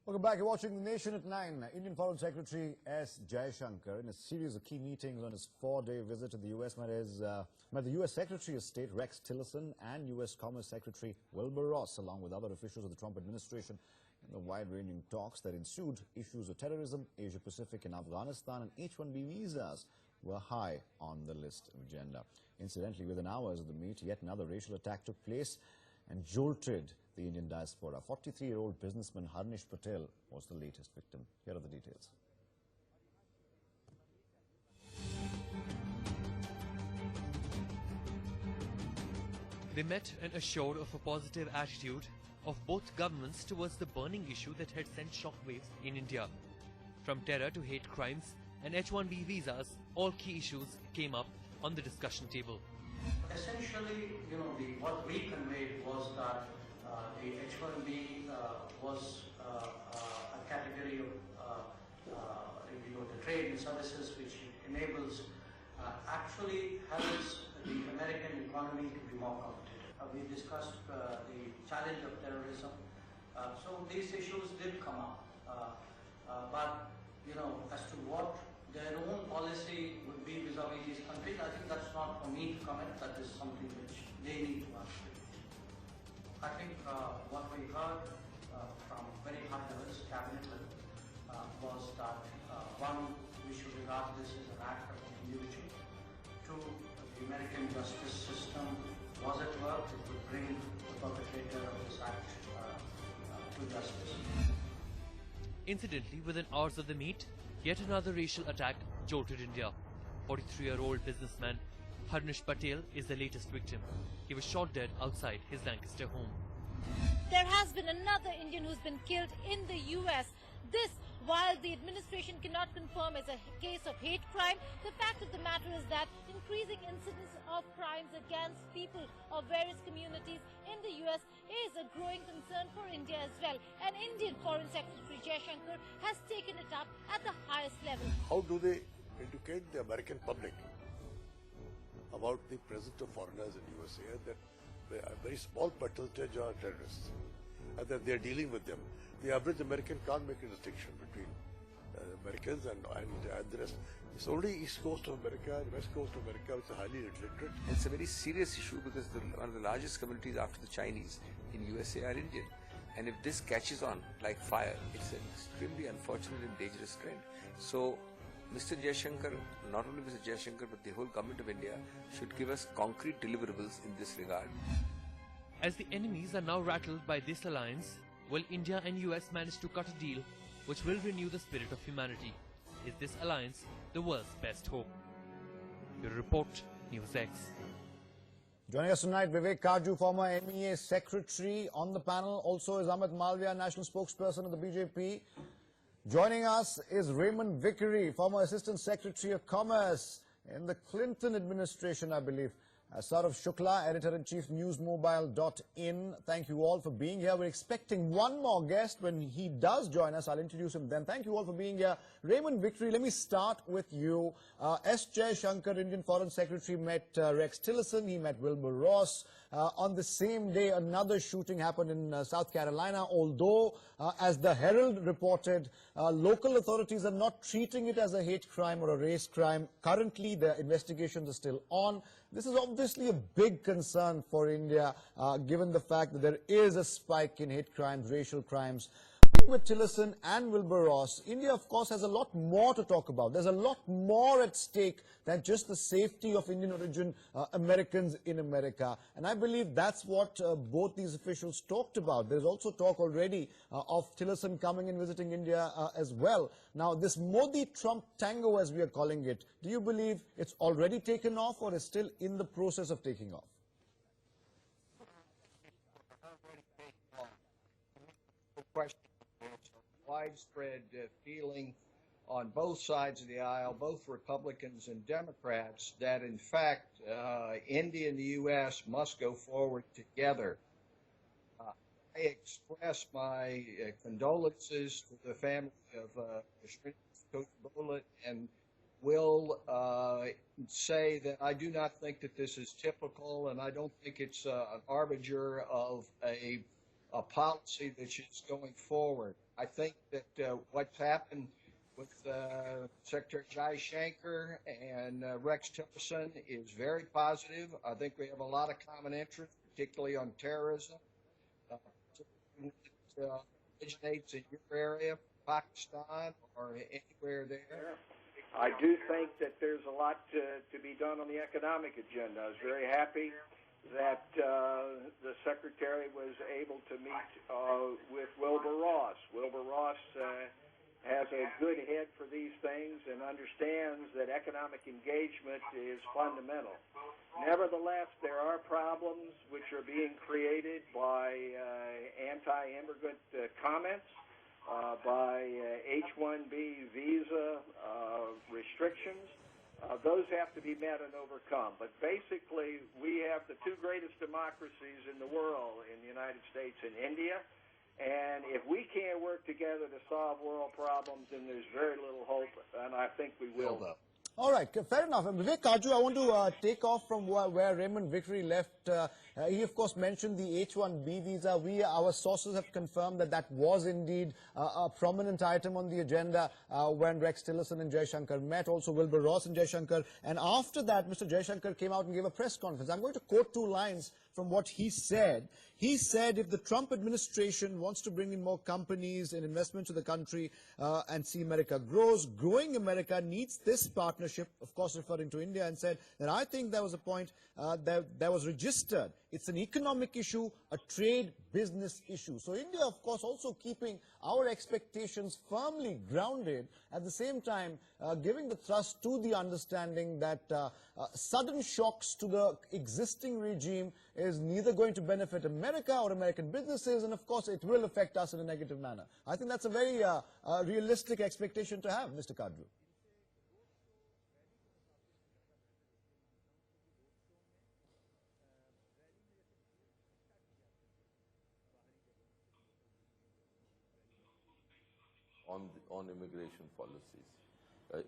Welcome back. You're watching The Nation at 9. Indian Foreign Secretary S. Jaishankar, in a series of key meetings on his 4-day visit to the U.S., met the U.S. Secretary of State Rex Tillerson and U.S. Commerce Secretary Wilbur, along with other officials of the Trump administration, in the wide-ranging talks that ensued. Issues of terrorism, Asia-Pacific and Afghanistan, and H1B visas were high on the list agenda. Incidentally, within hours of the meet, yet another racial attack took place and jolted the Indian diaspora. 43-year-old businessman Harnish Patel was the latest victim. Here are the details. They met and assured of a positive attitude of both governments towards the burning issue that had sent shockwaves in India. From terror to hate crimes and H1B visas, all key issues came up on the discussion table. Essentially, what we conveyed was that the H1B was a category of the trade and services which enables, actually helps the American economy to be more competitive. We discussed the challenge of terrorism. So these issues did come up. But, as to what their own policy would be vis-a-vis these countries, I think that's not for me to comment. That is something which they need to answer. I think what we heard from very high levels, cabinet level, was that one, we should regard this as an act of individual. Two, the American justice system was at work. It would bring the perpetrator of this act to justice. Incidentally, within hours of the meet, yet another racial attack jolted India. 43-year-old businessman Harnish Patel is the latest victim. He was shot dead outside his Lancaster home. There has been another Indian who's been killed in the U.S. This, while the administration cannot confirm is a case of hate crime, the fact of the matter is that increasing incidents of crimes against people of various communities in the U.S. is a growing concern for India as well. And Indian Foreign Secretary Jaishankar has taken it up at the highest level. How do they educate the American public about the presence of foreigners in USA, and that a very small percentage are terrorists, and that they are dealing with them? The average American can't make a distinction between Americans and the rest. It's only East Coast of America and West Coast of America which are highly literate. It's a very serious issue because one of the largest communities after the Chinese in USA are Indian. And if this catches on like fire, it's an extremely unfortunate and dangerous trend. So Mr. Jaishankar, not only Mr. Jaishankar, but the whole government of India should give us concrete deliverables in this regard. As the enemies are now rattled by this alliance, will India and US manage to cut a deal which will renew the spirit of humanity? Is this alliance the world's best hope? Your report, NewsX. Joining us tonight, Vivek Katju, former MEA Secretary. On the panel also is Amit, National Spokesperson of the BJP. Joining us is Raymon Vickery, former Assistant Secretary of Commerce in the Clinton administration, I believe. Saurabh Shukla, Editor-in-Chief, newsmobile.in. Thank you all for being here. We're expecting one more guest. When he does join us, I'll introduce him then. Thank you all for being here. Raymon Vickery, let me start with you. S. Jaishankar, Indian Foreign Secretary, met Rex Tillerson. He met Wilbur. On the same day, another shooting happened in South Carolina, although, as the Herald reported, local authorities are not treating it as a hate crime or a race crime. Currently, the investigations are still on. This is obviously a big concern for India, given the fact that there is a spike in hate crimes, racial crimes. With Tillerson and Wilbur, India, of course, has a lot more to talk about. There's a lot more at stake than just the safety of Indian origin Americans in America. And I believe that's what both these officials talked about. There's also talk already of Tillerson coming and visiting India as well. Now, this Modi-Trump tango, as we are calling it, do you believe it's already taken off or is still in the process of taking off? Question. Widespread feeling on both sides of the aisle, both Republicans and Democrats, that in fact India and the U.S. must go forward together. I express my condolences to the family of Coach Bullitt and will say that I do not think that this is typical, and I don't think it's an harbinger of a policy that's just going forward. I think that what's happened with Secretary Jaishankar and Rex Tillerson is very positive. I think we have a lot of common interest, particularly on terrorism. Originates in your area, Pakistan, or anywhere there. I do think that there's a lot to be done on the economic agenda. I was very happy that the Secretary was able to meet with Wilbur Ross. Wilbur Ross has a good head for these things and understands that economic engagement is fundamental. Nevertheless, there are problems which are being created by anti-immigrant comments, by H1B visa restrictions. Those have to be met and overcome. But basically, we have the two greatest democracies in the world, in the United States and India. And if we can't work together to solve world problems, then there's very little hope, and I think we will. All right, fair enough. Vivek Katju, I want to take off from where Raymon Vickery left. He, of course, mentioned the H1B visa. Our sources have confirmed that that was indeed a prominent item on the agenda when Rex Tillerson and Jaishankar met, also Wilbur Ross and Jaishankar. And after that, Mr. Jaishankar came out and gave a press conference. I'm going to quote two lines from what he said. He said if the Trump administration wants to bring in more companies and investment to the country and see America growing America needs this partnership, of course referring to India, and said that I think there was a point that was registered. It's an economic issue, a trade business issue. So India, of course, also keeping our expectations firmly grounded, at the same time giving the thrust to the understanding that sudden shocks to the existing regime is neither going to benefit America or American businesses, and of course it will affect us in a negative manner. I think that's a very realistic expectation to have, Mr. Katju. On immigration policies.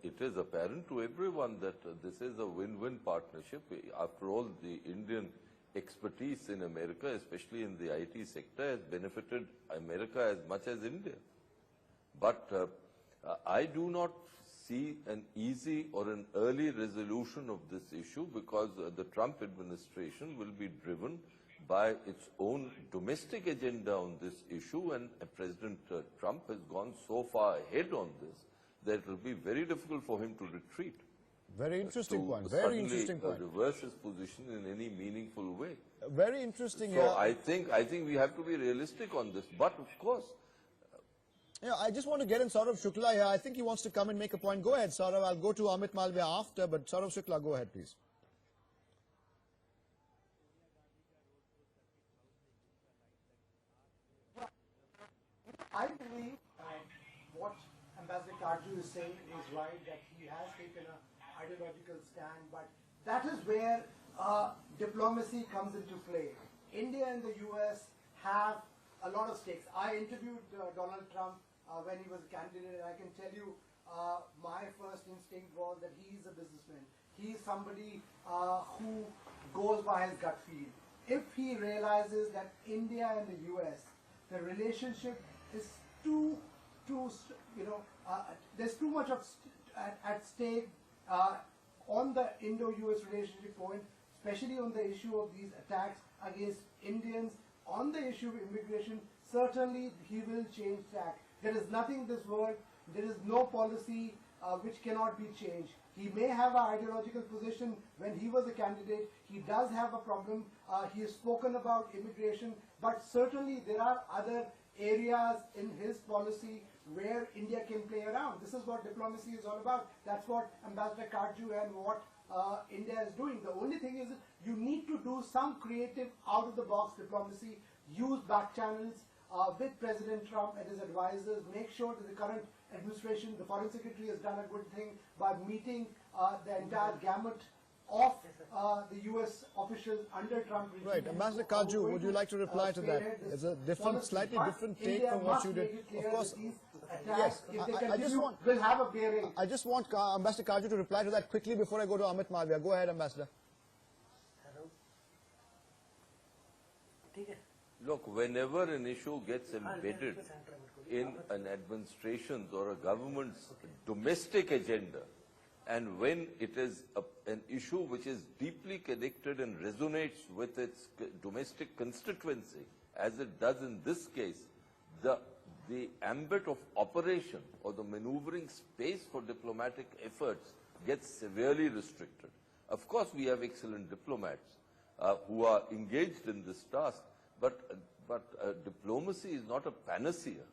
It is apparent to everyone that this is a win-win partnership. After all, the Indian expertise in America, especially in the IT sector, has benefited America as much as India. But I do not see an easy or an early resolution of this issue because the Trump administration will be driven by its own domestic agenda on this issue, and President Trump has gone so far ahead on this that it will be very difficult for him to retreat. Very interesting point. Very interesting point. Reverse his position in any meaningful way. Very interesting. So I think we have to be realistic on this. But of course, I just want to get in Saurabh Shukla here. I think he wants to come and make a point. Go ahead, Saurabh. I'll go to Amit Malviya after, but Saurabh Shukla, go ahead, please. I believe what Ambassador Katju is saying is right, that he has taken an ideological stand, but that is where diplomacy comes into play. India and the US have a lot of stakes. I interviewed Donald Trump when he was a candidate, and I can tell you my first instinct was that he is a businessman. He is somebody who goes by his gut feel. If he realizes that India and the US, the relationship is there's too much at stake on the Indo-US relationship point, especially on the issue of these attacks against Indians, on the issue of immigration, certainly he will change tack. There is nothing in this world, there is no policy which cannot be changed. He may have an ideological position when he was a candidate. He does have a problem. He has spoken about immigration, but certainly there are other areas in his policy where India can play around. This is what diplomacy is all about. That's what Ambassador Katju and what India is doing. The only thing is that you need to do some creative out-of-the-box diplomacy, use back channels with President Trump and his advisors, make sure that the current administration, the Foreign Secretary has done a good thing by meeting the entire gamut of the U.S. officials under Trump regime. Right. Ambassador Katju, would you like to reply to that? It's a different, slightly different take from what you did. Of course, yes. I just want Ambassador Katju to reply to that quickly before I go to Amit Malviya. Go ahead, Ambassador. Look, whenever an issue gets embedded in an administration's or a government's domestic agenda, and when it is an issue which is deeply connected and resonates with its domestic constituency, as it does in this case, the ambit of operation or the maneuvering space for diplomatic efforts gets severely restricted. Of course, we have excellent diplomats who are engaged in this task, but diplomacy is not a panacea.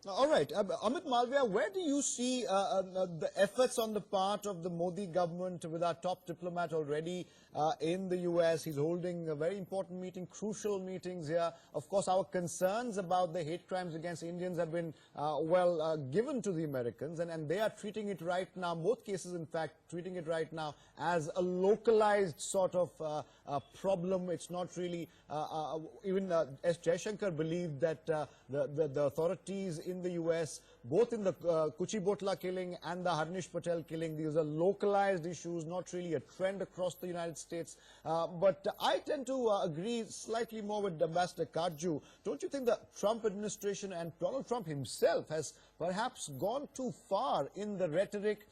All right. Amit Malviya, where do you see the efforts on the part of the Modi government with our top diplomat already in the US? He's holding a very important meeting, crucial meetings here. Of course, our concerns about the hate crimes against Indians have been, given to the Americans, and they are treating it right now, both cases, in fact, treating it right now as a localized sort of problem. It's not really, even S. Jaishankar believed that the authorities in the US, both in the Kuchibotla killing and the Harnish Patel killing, these are localized issues, not really a trend across the United States. But I tend to agree slightly more with Ambassador Katju. Don't you think the Trump administration and Donald Trump himself has perhaps gone too far in the rhetoric?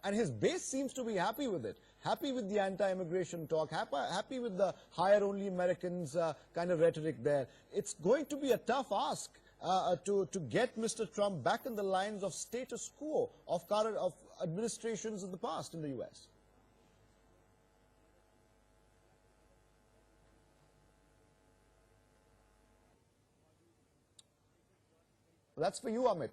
And his base seems to be happy with it, happy with the anti-immigration talk, happy with the hire only Americans kind of rhetoric there. It's going to be a tough ask to get Mr. Trump back in the lines of status quo of administrations in the past in the US. That's for you, Amit.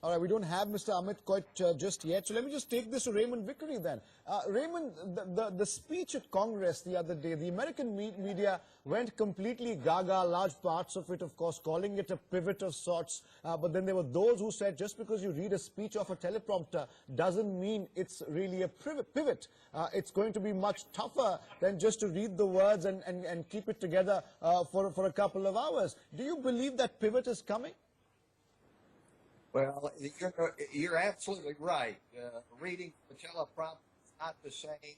All right, we don't have Mr. Amit quite just yet, so let me just take this to Raymon Vickery then. Raymond, the speech at Congress the other day, the American media went completely gaga, large parts of it, of course, calling it a pivot of sorts. But then there were those who said just because you read a speech off a teleprompter doesn't mean it's really a pivot. It's going to be much tougher than just to read the words and keep it together for a couple of hours. Do you believe that pivot is coming? Well, you're absolutely right. Reading the teleprompter is not the same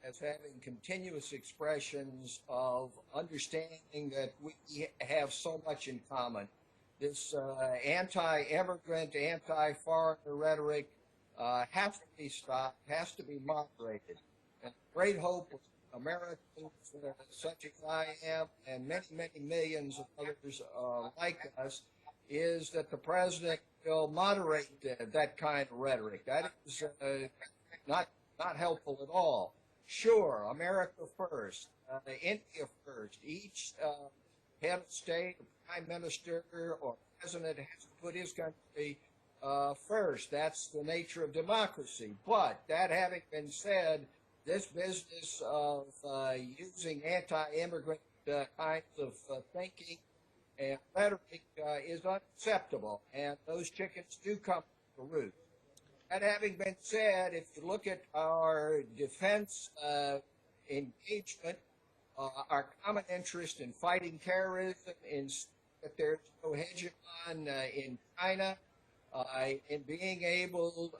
as having continuous expressions of understanding that we have so much in common. This anti-immigrant, anti-foreigner rhetoric has to be stopped, has to be moderated. And great hope of Americans such as I am and many, many millions of others like us is that the president will moderate that kind of rhetoric. That is not helpful at all. Sure, America first, India first. Each head of state, or prime minister, or president has to put his country first. That's the nature of democracy. But that having been said, this business of using anti-immigrant kinds of thinking and rhetoric is unacceptable, and those chickens do come from the root. That having been said, if you look at our defense engagement, our common interest in fighting terrorism, in that there's no hegemon in China, in being able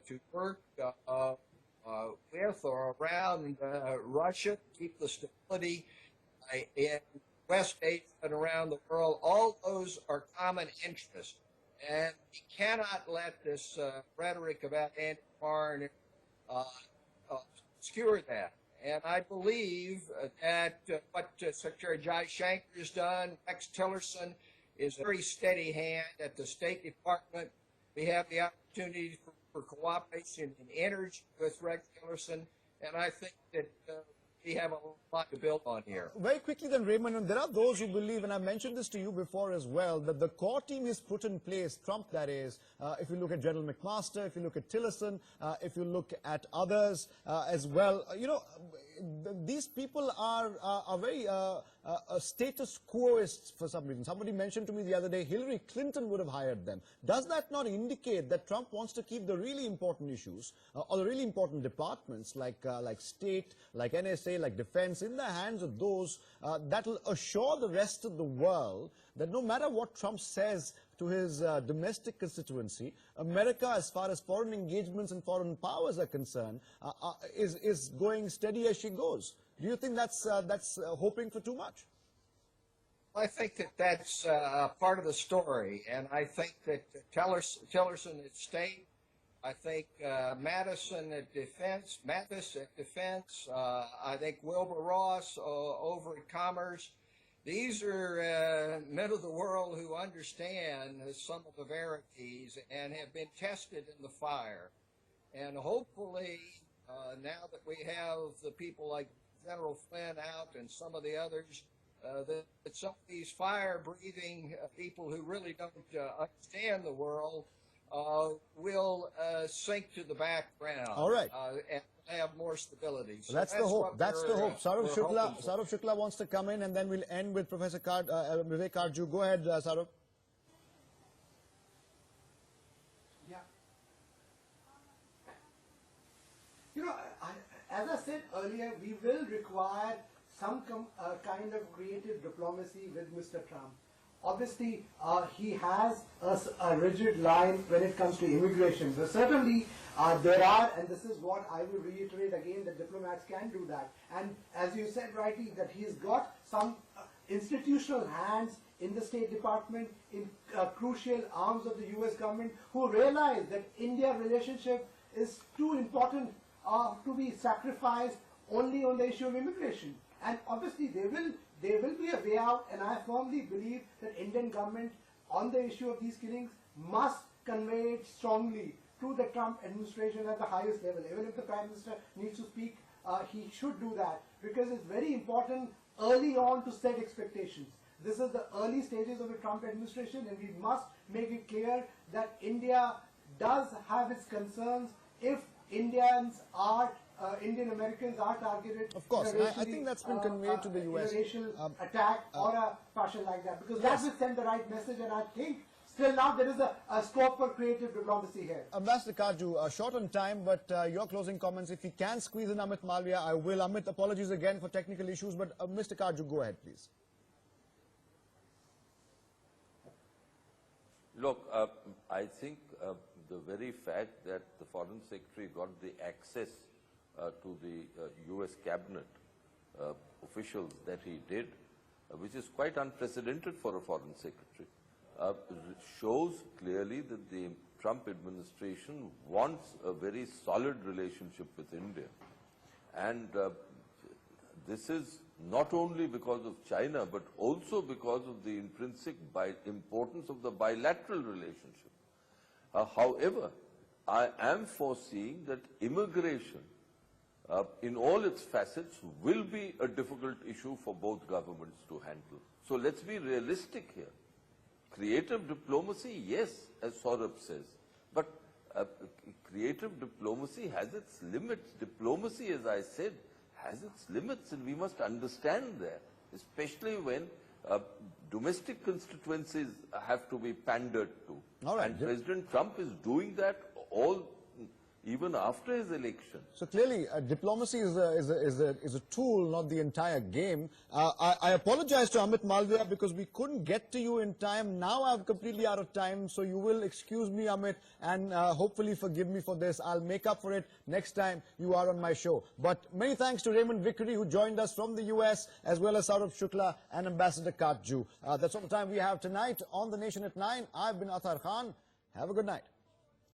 to work with or around Russia to keep the stability in West Asia and around the world, all those are common interests. And we cannot let this rhetoric about anti-foreign obscure that. And I believe that what Secretary Jaishankar has done, Rex Tillerson is a very steady hand at the State Department. We have the opportunity for cooperation in energy with Rex Tillerson, and I think that we have a lot to build on here. Very quickly then, Raymond, and there are those who believe, and I mentioned this to you before as well, that the core team is put in place, Trump that is, if you look at General McMaster, if you look at Tillerson, if you look at others as well, you know, these people are very status quoists for some reason. Somebody mentioned to me the other day, Hillary Clinton would have hired them. Does that not indicate that Trump wants to keep the really important issues or the really important departments like state, like NSA, say, like defense, in the hands of those that will assure the rest of the world that no matter what Trump says to his domestic constituency, America, as far as foreign engagements and foreign powers are concerned, is going steady as she goes. Do you think that's hoping for too much? I think that that's part of the story, and I think that Tillerson at State, I think Madison at Defense, Mathis at Defense, I think Wilbur Ross over at Commerce. These are men of the world who understand some of the verities and have been tested in the fire. And hopefully, now that we have the people like General Flynn out and some of the others, that some of these fire-breathing people who really don't understand the world will sink to the background. All right. And have more stability. So that's the hope. That's the hope. Saurabh Shukla wants to come in, and then we'll end with Professor Vivek Katju. Go ahead, Saurabh. Yeah. You know, as I said earlier, we will require some kind of creative diplomacy with Mr. Trump. Obviously, he has a rigid line when it comes to immigration. But certainly, there are, and this is what I will reiterate again, that diplomats can do that. And as you said rightly, that he's got some institutional hands in the State Department, in crucial arms of the US government, who realize that India relationship is too important to be sacrificed only on the issue of immigration. And obviously there will be a way out, and I firmly believe that Indian government on the issue of these killings must convey it strongly to the Trump administration at the highest level. Even if the Prime Minister needs to speak, he should do that, because it's very important early on to set expectations. This is the early stages of the Trump administration, and we must make it clear that India does have its concerns if Indian Americans are targeted. Of course, I think that's been conveyed to the US. In a racial attack or a fashion like that, because that will send the right message, and I think still now there is a scope for creative diplomacy here. Ambassador Katju, short on time, but your closing comments. If you can squeeze in Amit Malviya, I will. Amit, apologies again for technical issues, but Mr. Katju, go ahead, please. Look, I think the very fact that the Foreign Secretary got the access to the US cabinet officials that he did, which is quite unprecedented for a Foreign Secretary, shows clearly that the Trump administration wants a very solid relationship with India. And this is not only because of China, but also because of the intrinsic importance of the bilateral relationship. However, I am foreseeing that immigration, in all its facets, will be a difficult issue for both governments to handle. So let's be realistic here. Creative diplomacy, yes, as Saurabh says, but creative diplomacy has its limits. Diplomacy, as I said, has its limits, and we must understand that, especially when domestic constituencies have to be pandered to. All right. And President Trump is doing that even after his election. So clearly, diplomacy is a tool, not the entire game. I apologize to Amit Malviya because we couldn't get to you in time. Now I'm completely out of time, so you will excuse me, Amit, and hopefully forgive me for this. I'll make up for it next time you are on my show. But many thanks to Raymon Vickery, who joined us from the US, as well as Saurabh Shukla and Ambassador Katju. That's all the time we have tonight on The Nation at 9. I've been Athar Khan. Have a good night.